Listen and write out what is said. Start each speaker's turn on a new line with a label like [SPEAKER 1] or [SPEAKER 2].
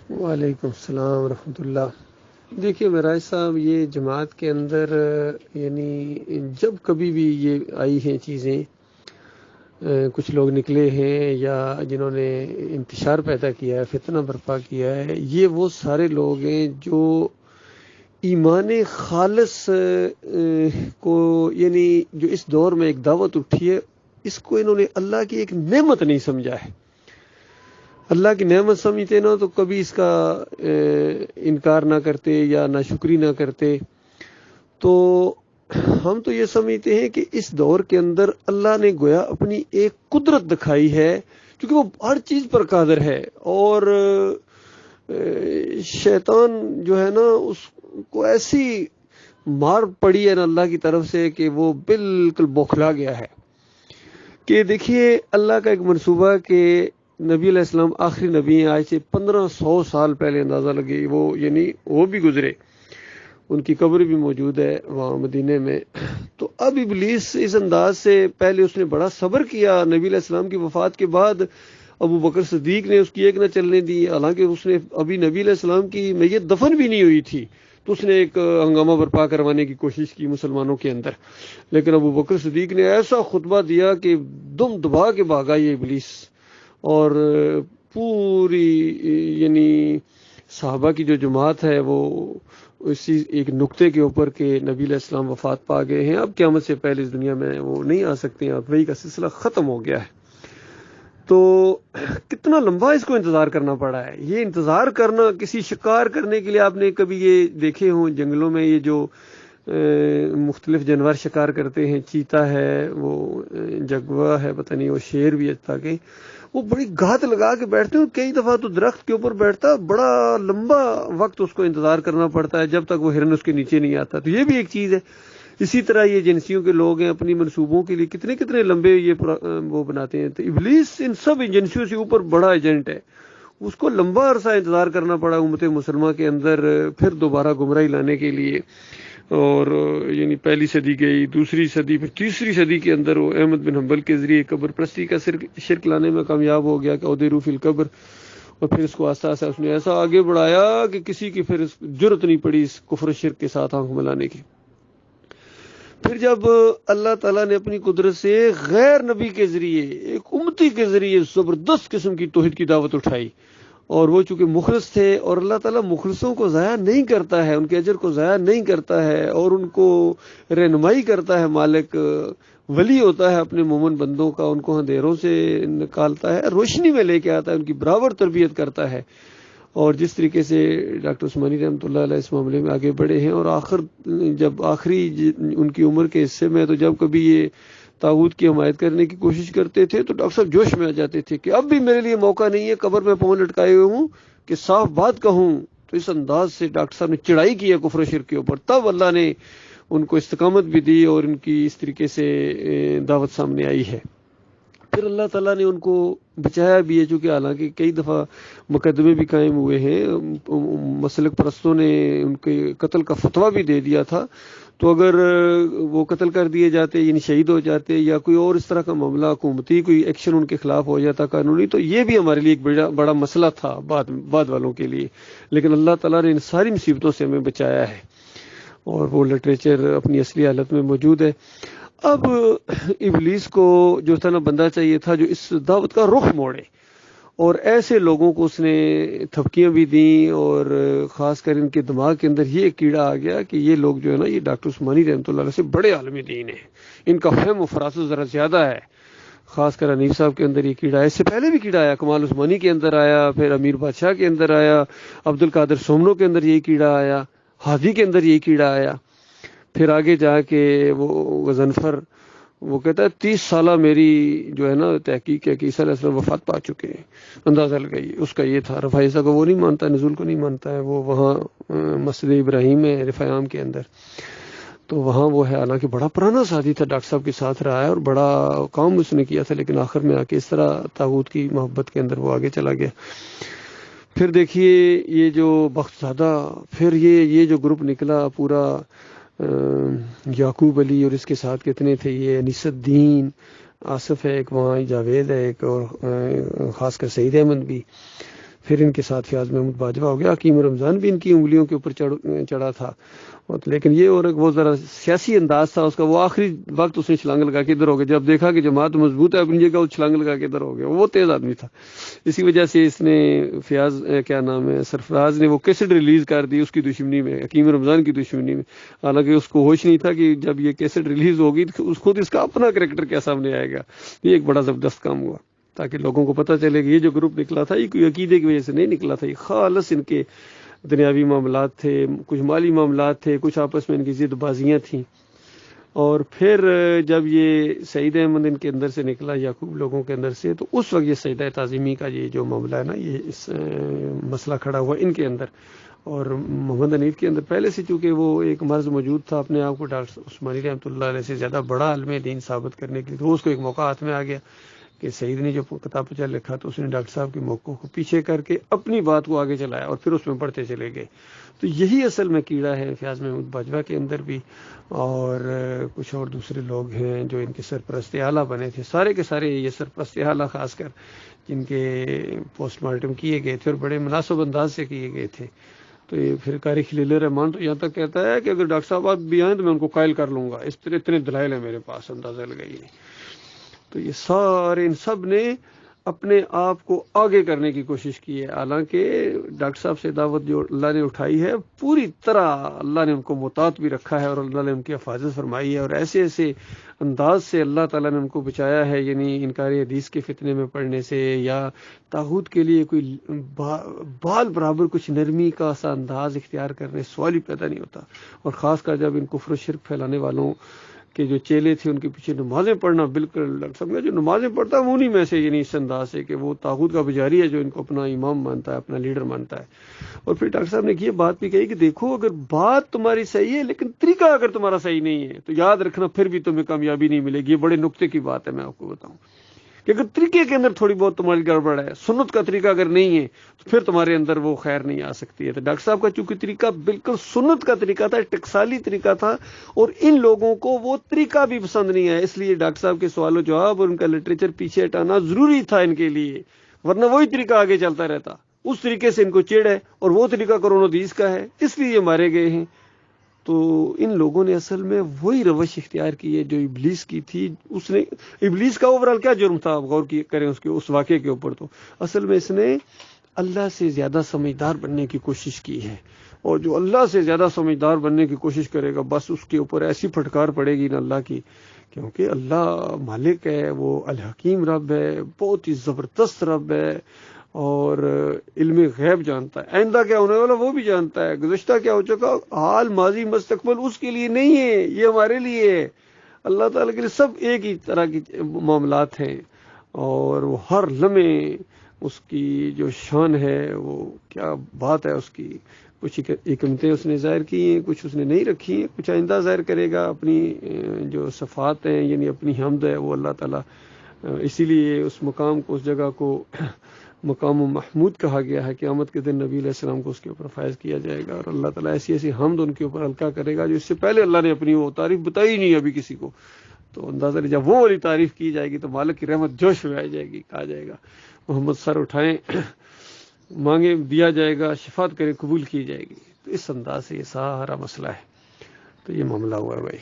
[SPEAKER 1] وعلیکم السلام ورحمۃ اللہ۔ دیکھیے مراج صاحب، یہ جماعت کے اندر یعنی جب کبھی بھی یہ آئی ہیں چیزیں، کچھ لوگ نکلے ہیں یا جنہوں نے انتشار پیدا کیا ہے، فتنہ برپا کیا ہے، یہ وہ سارے لوگ ہیں جو ایمان خالص کو، یعنی جو اس دور میں ایک دعوت اٹھی ہے، اس کو انہوں نے اللہ کی ایک نعمت نہیں سمجھا ہے۔ اللہ کی نعمت سمجھتے نا تو کبھی اس کا انکار نہ کرتے یا ناشکری نہ کرتے۔ تو ہم تو یہ سمجھتے ہیں کہ اس دور کے اندر اللہ نے گویا اپنی ایک قدرت دکھائی ہے، کیونکہ وہ ہر چیز پر قادر ہے، اور شیطان جو ہے نا اس کو ایسی مار پڑی ہے نا اللہ کی طرف سے کہ وہ بالکل بوکھلا گیا ہے۔ کہ دیکھیے اللہ کا ایک منصوبہ کہ نبی علیہ السلام آخری نبی ہیں، آج سے 1500 سال پہلے اندازہ لگے، وہ بھی گزرے، ان کی قبر بھی موجود ہے وہاں مدینے میں۔ تو اب ابلیس اس انداز سے، پہلے اس نے بڑا صبر کیا، نبی علیہ السلام کی وفات کے بعد ابو بکر صدیق نے اس کی ایک نہ چلنے دی، حالانکہ اس نے ابھی نبی علیہ السلام کی میت دفن بھی نہیں ہوئی تھی، تو اس نے ایک ہنگامہ برپا کروانے کی کوشش کی مسلمانوں کے اندر، لیکن ابو بکر صدیق نے ایسا خطبہ دیا کہ دم دبا کے بھاگا یہ ابلیس، اور پوری یعنی صحابہ کی جو جماعت ہے وہ اسی ایک نقطے کے اوپر کہ نبی علیہ السلام وفات پا گئے ہیں، اب قیامت سے پہلے اس دنیا میں وہ نہیں آ سکتے ہیں، اب وحی کا سلسلہ ختم ہو گیا ہے۔ تو کتنا لمبا اس کو انتظار کرنا پڑا ہے۔ یہ انتظار کرنا، کسی شکار کرنے کے لیے آپ نے کبھی یہ دیکھے ہوں جنگلوں میں، یہ جو مختلف جانور شکار کرتے ہیں، چیتا ہے، وہ جگوا ہے، پتہ نہیں وہ شیر بھی ہے، کہ وہ بڑی گھات لگا کے بیٹھتے ہیں، کئی دفعہ تو درخت کے اوپر بیٹھتا، بڑا لمبا وقت اس کو انتظار کرنا پڑتا ہے جب تک وہ ہرن اس کے نیچے نہیں آتا۔ تو یہ بھی ایک چیز ہے۔ اسی طرح یہ ایجنسیوں کے لوگ ہیں، اپنی منصوبوں کے لیے کتنے کتنے لمبے یہ وہ بناتے ہیں۔ تو ابلیس ان سب ایجنسیوں سے اوپر بڑا ایجنٹ ہے، اس کو لمبا عرصہ انتظار کرنا پڑا امت مسلمہ کے اندر، پھر دوبارہ گمراہی لانے کے لیے۔ اور یعنی پہلی صدی گئی، دوسری صدی، پھر تیسری صدی کے اندر وہ احمد بن حنبل کے ذریعے قبر پرستی کا شرک لانے میں کامیاب ہو گیا کہ ادیرو فی القبر، اور پھر اس کو آہستہ آہستہ اس نے ایسا آگے بڑھایا کہ کسی کی پھر جرت نہیں پڑی اس کفر شرک کے ساتھ آنکھ ملانے کی۔ پھر جب اللہ تعالیٰ نے اپنی قدرت سے غیر نبی کے ذریعے، ایک امتی کے ذریعے زبردست قسم کی توحید کی دعوت اٹھائی، اور وہ چونکہ مخلص تھے، اور اللہ تعالیٰ مخلصوں کو ضائع نہیں کرتا ہے، ان کے اجر کو ضائع نہیں کرتا ہے، اور ان کو رہنمائی کرتا ہے، مالک ولی ہوتا ہے اپنے مومن بندوں کا، ان کو اندھیروں سے نکالتا ہے، روشنی میں لے کے آتا ہے، ان کی برابر تربیت کرتا ہے۔ اور جس طریقے سے ڈاکٹر عثمانی رحمۃ اللہ علیہ اس معاملے میں آگے بڑھے ہیں، اور جب آخری ان کی عمر کے حصے میں، تو جب کبھی یہ طاغوت کی حمایت کرنے کی کوشش کرتے تھے تو ڈاکٹر صاحب جوش میں آ جاتے تھے کہ اب بھی میرے لیے موقع نہیں ہے، قبر میں پاؤں لٹکائے ہوئے ہوں کہ صاف بات کہوں۔ تو اس انداز سے ڈاکٹر صاحب نے چڑھائی کی ہے کفر و شرک کے اوپر، تب اللہ نے ان کو استقامت بھی دی اور ان کی اس طریقے سے دعوت سامنے آئی ہے۔ پھر اللہ تعالیٰ نے ان کو بچایا بھی ہے، چونکہ حالانکہ کئی دفعہ مقدمے بھی قائم ہوئے ہیں، مسلک پرستوں نے ان کے قتل کا فتویٰ بھی دے دیا تھا، تو اگر وہ قتل کر دیے جاتے، یعنی شہید ہو جاتے، یا کوئی اور اس طرح کا معاملہ حکومتی کوئی ایکشن ان کے خلاف ہو جاتا قانونی، تو یہ بھی ہمارے لیے ایک بڑا مسئلہ تھا بعد والوں کے لیے، لیکن اللہ تعالیٰ نے ان ساری مصیبتوں سے ہمیں بچایا ہے، اور وہ لٹریچر اپنی اصلی حالت میں موجود ہے۔ اب ابلیس کو جو تھا نا بندہ چاہیے تھا جو اس دعوت کا رخ موڑے، اور ایسے لوگوں کو اس نے تھپکیاں بھی دیں، اور خاص کر ان کے دماغ کے اندر یہ کیڑا آ گیا کہ یہ لوگ جو ہے نا، یہ ڈاکٹر عثمانی رحمۃ اللہ علیہ سے بڑے عالم دین ہیں، ان کا فہم و فراست ذرا زیادہ ہے، خاص کر حنیف صاحب کے اندر یہ کیڑا ہے، اس سے پہلے بھی کیڑا آیا، کمال عثمانی کے اندر آیا، پھر امیر بادشاہ کے اندر آیا، عبد القادر سومنو کے اندر یہی کیڑا آیا، ہادی کے اندر یہی کیڑا آیا، پھر آگے جا کے وہ غضنفر، وہ کہتا ہے 30 سالہ میری جو ہے نا تحقیق ہے کہ عیسیٰ علیہ السلام وفات پا چکے ہیں، اندازہ لگائیے، اس کا یہ تھا۔ رفاع عیسیٰ کو وہ نہیں مانتا، نزول کو نہیں مانتا ہے، وہ وہاں مسجد ابراہیم ہے رفاع عام کے اندر، تو وہاں وہ ہے، حالانکہ بڑا پرانا ساتھی تھا، ڈاکٹر صاحب کے ساتھ رہا ہے اور بڑا کام اس نے کیا تھا، لیکن آخر میں آ کے اس طرح طاغوت کی محبت کے اندر وہ آگے چلا گیا۔ پھر دیکھیے یہ جو بخت زادہ، پھر یہ جو گروپ نکلا پورا، یعقوب علی اور اس کے ساتھ کتنے تھے، یہ انیس الدین آصف ہے ایک، وہاں جاوید ہے ایک، اور خاص کر سعید احمد بھی۔ پھر ان کے ساتھ فیاض محمود باجوہ ہو گیا، حکیم رمضان بھی ان کی انگلیوں کے اوپر چڑھا تھا، لیکن یہ اور وہ ذرا سیاسی انداز تھا اس کا، وہ آخری وقت اس نے چھلانگ لگا کے ادھر ہو گیا، جب دیکھا کہ جماعت مضبوط ہے اپنی جگہ، وہ چھلانگ لگا کے ادھر ہو گیا، وہ تیز آدمی تھا۔ اسی وجہ سے اس نے فیاض کیا نام ہے سرفراز نے وہ کیسٹ ریلیز کر دی اس کی دشمنی میں، حکیم رمضان کی دشمنی میں، حالانکہ اس کو ہوش نہیں تھا کہ جب یہ کیسٹ ریلیز ہوگی تو خود اس کا اپنا کریکٹر کیا سامنے آئے گا۔ یہ ایک بڑا زبردست کام ہوا تاکہ لوگوں کو پتہ چلے کہ یہ جو گروپ نکلا تھا یہ کوئی عقیدے کی وجہ سے نہیں نکلا تھا، یہ خالص ان کے دنیاوی معاملات تھے، کچھ مالی معاملات تھے، کچھ آپس میں ان کی ضد بازیاں تھیں۔ اور پھر جب یہ سعید احمد ان کے اندر سے نکلا، یعقوب لوگوں کے اندر سے، تو اس وقت یہ سجدہ تعظیمی کا یہ جو معاملہ ہے نا، یہ اس مسئلہ کھڑا ہوا ان کے اندر، اور محمد حنیف کے اندر پہلے سے چونکہ وہ ایک مرض موجود تھا اپنے آپ کو ڈاکٹر عثمانی رحمۃ اللہ علیہ سے زیادہ بڑا عالم دین ثابت کرنے کے لیے، تو اس کو ایک موقع ہاتھ میں آ گیا کہ سعید نے جو کتاب پچا لکھا تو اس نے ڈاکٹر صاحب کے موقعوں کو پیچھے کر کے اپنی بات کو آگے چلایا اور پھر اس میں بڑھتے چلے گئے۔ تو یہی اصل میں کیڑا ہے فیاض محمود باجوہ کے اندر بھی، اور کچھ اور دوسرے لوگ ہیں جو ان کے سرپرست اعلیٰ بنے تھے، سارے کے سارے یہ سرپرست اعلیٰ خاص کر جن کے پوسٹ مارٹم کیے گئے تھے اور بڑے مناسب انداز سے کیے گئے تھے۔ تو یہ پھر قاری خلیل الرحمان تو یہاں تک کہتا ہے کہ اگر ڈاکٹر صاحب آپ بھی آئیں تو میں ان کو قائل کر لوں گا، اس طرح اتنے دلائل ہیں میرے پاس، اندازہ لگائیے۔ تو یہ سارے ان سب نے اپنے آپ کو آگے کرنے کی کوشش کی ہے، حالانکہ ڈاکٹر صاحب سے دعوت جو اللہ نے اٹھائی ہے پوری طرح اللہ نے ان کو محتاط بھی رکھا ہے اور اللہ نے ان کی حفاظت فرمائی ہے، اور ایسے ایسے انداز سے اللہ تعالیٰ نے ان کو بچایا ہے، یعنی انکار حدیث کے فتنے میں پڑنے سے، یا طاغوت کے لیے کوئی بال برابر کچھ نرمی کا سا انداز اختیار کرنے سوال ہی پیدا نہیں ہوتا، اور خاص کر جب ان کفر و شرک پھیلانے والوں کہ جو چیلے تھے ان کے پیچھے نمازیں پڑھنا، بالکل سمجھا جو نمازیں پڑھتا ہے انہی میں سے، یعنی اس انداز سے کہ وہ طاغوت کا پجاری ہے جو ان کو اپنا امام مانتا ہے، اپنا لیڈر مانتا ہے۔ اور پھر ڈاکٹر صاحب نے یہ بات بھی کہی کہ دیکھو اگر بات تمہاری صحیح ہے لیکن طریقہ اگر تمہارا صحیح نہیں ہے تو یاد رکھنا پھر بھی تمہیں کامیابی نہیں ملے گی۔ یہ بڑے نقطے کی بات ہے، میں آپ کو بتاؤں کہ اگر طریقے کے اندر تھوڑی بہت تمہاری گڑبڑ ہے، سنت کا طریقہ اگر نہیں ہے تو پھر تمہارے اندر وہ خیر نہیں آ سکتی ہے۔ تو ڈاکٹر صاحب کا چونکہ طریقہ بالکل سنت کا طریقہ تھا، ٹکسالی طریقہ تھا، اور ان لوگوں کو وہ طریقہ بھی پسند نہیں ہے، اس لیے ڈاکٹر صاحب کے سوال و جواب اور ان کا لٹریچر پیچھے ہٹانا ضروری تھا ان کے لیے، ورنہ وہی طریقہ آگے چلتا رہتا، اس طریقے سے ان کو چڑ ہے اور وہ طریقہ قرآن و حدیث کا ہے، اس لیے یہ مارے گئے ہیں۔ تو ان لوگوں نے اصل میں وہی روش اختیار کی ہے جو ابلیس کی تھی۔ اس نے ابلیس کا اوورال کیا جرم تھا، آپ غور کریں اس واقعے کے اوپر، تو اصل میں اس نے اللہ سے زیادہ سمجھدار بننے کی کوشش کی ہے، اور جو اللہ سے زیادہ سمجھدار بننے کی کوشش کرے گا بس اس کے اوپر ایسی پھٹکار پڑے گی نا اللہ کی، کیونکہ اللہ مالک ہے، وہ الحکیم رب ہے، بہت ہی زبردست رب ہے، اور علم غیب جانتا ہے، آئندہ کیا ہونے والا وہ بھی جانتا ہے، گزشتہ کیا ہو چکا، حال ماضی مستقبل اس کے لیے نہیں ہے، یہ ہمارے لیے ہے۔ اللہ تعالیٰ کے لیے سب ایک ہی طرح کی معاملات ہیں، اور وہ ہر لمحے اس کی جو شان ہے، وہ کیا بات ہے اس کی، کچھ حکمتیں اس نے ظاہر کی ہیں، کچھ اس نے نہیں رکھی ہیں، کچھ آئندہ ظاہر کرے گا۔ اپنی جو صفات ہیں یعنی اپنی حمد ہے وہ اللہ تعالیٰ، اسی لیے اس مقام کو، اس جگہ کو مقام محمود کہا گیا ہے۔ قیامت کے دن نبی علیہ السلام کو اس کے اوپر فائز کیا جائے گا، اور اللہ تعالیٰ ایسی ایسی حمد ان کے اوپر ہلکا کرے گا جو اس سے پہلے اللہ نے اپنی وہ تعریف بتائی نہیں ابھی کسی کو۔ تو اندازہ نہیں، جب وہ والی تعریف کی جائے گی تو مالک کی رحمت جوش میں آ جائے گی، کہا جائے گا محمد سر اٹھائیں، مانگے دیا جائے گا، شفاعت کرے قبول کی جائے گی۔ تو اس انداز سے یہ سارا مسئلہ ہے، تو یہ معاملہ ہوا ہے بھائی۔